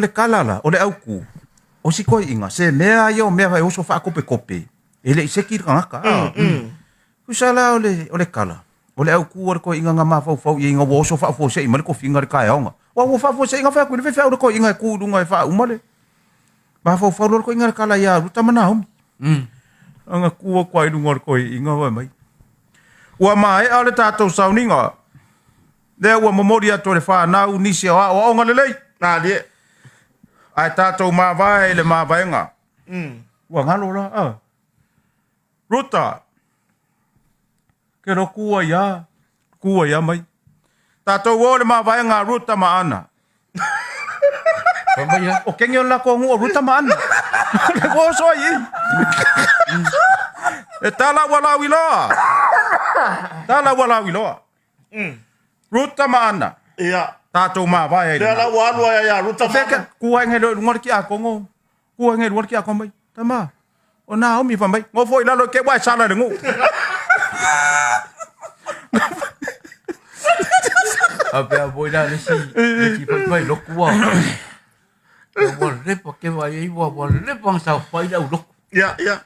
le kalala, o le auku. O si koi inga, se mea ia o mea vai oso wha kope. Ele i seki kangaka. Kusala o le kala. O le auku o le koi inga ngā mawhau i inga woso wha fo se i male ko finga le kai aonga. Wa wo wha fo se inga wha kuni whewhea o le koi inga e kūrunga e wha umale. Mawhau le koi inga le kala ia ruta mana homi. Anga kua kwai runga le koi inga wai mai. Ua mai a le tātou sauninga. Lea ua momori ato le whanau nisi o aonga le lei. Nā lie. Ai tātou Mavae le Mavaenga. Ua ngalo la. Ruta. Ke ro kua ia mai. Tātou o le Mavaenga Ruta maana. O kengi o lako ngu o Ruta maana. Le woso ai. E tala walawi loa. Tala walawi loa. Ruta maana. Ia. Tātou Mavae. Lea la wanua ia Ruta maana. Kua nge luar ki a kongo. Kua nge luar ki a kongo mai. Tama. O nā omi whamai. Ngō fōi lalo ke wai sala ringu. A pea boi nā lesi pai loku wā. Wa lepa ke wai ei wa lepa ngā pai lau loku. Ia.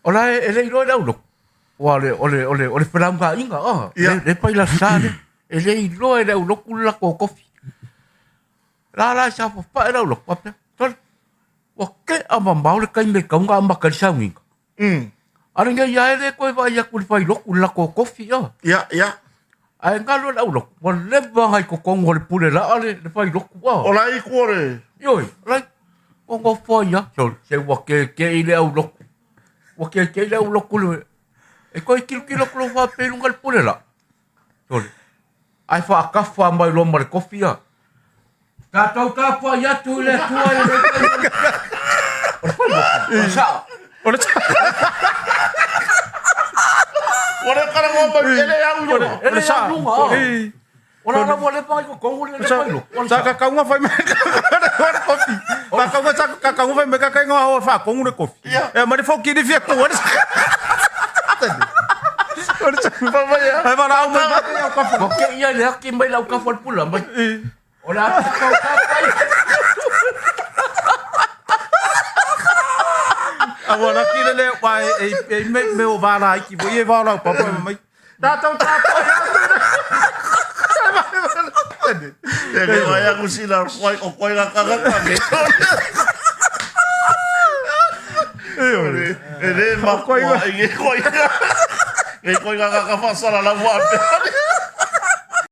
O la e lei roi lau loku. Wa ole whanau ngā inga. Le pai la sāne. E lei roi lau loku lako kofi. La sa pai lau loku. Wa pea. Wa ke ama maule kai me kaunga ama karisau inga. Aringa ia ele koe vai aku le pai loku lako kofi. Ia. Ai ngalo lau loku. Wa lepa ngai ko kongo le pule la ale le pai loku. O la i kore. Ioi, rai. O ngā whai a. Se wa ke i le au loku. Wa ke i le au loku le. E koe ki loku lo wha pelunga le pule la. Sole. Ai wha akafa mai loma le kofi a. Tātou tā whai atu le tua e le pai. O sa. O le sa. O le kara ngō mai ele au yo. Ele sa runga. Ora na mo le pai ko kongo le pai lo. Sa ka kaunga fai me ka kofi. Ka kaunga sa ka kaunga fai me ka kai ngā fa kongo le kofi. E ma le foki ni fia ko. Ora sa pa mai. Ai va au mai au kafa. Ko ke ia le ki mai lau kafa pula mai. Ora ka pai. Agora ki le vai e me o va lá ki voi va lá pa mai. Ta Ele vai a Sila, vai o coi na kagaka. Ele ma coi na kagaka fa sala la wa.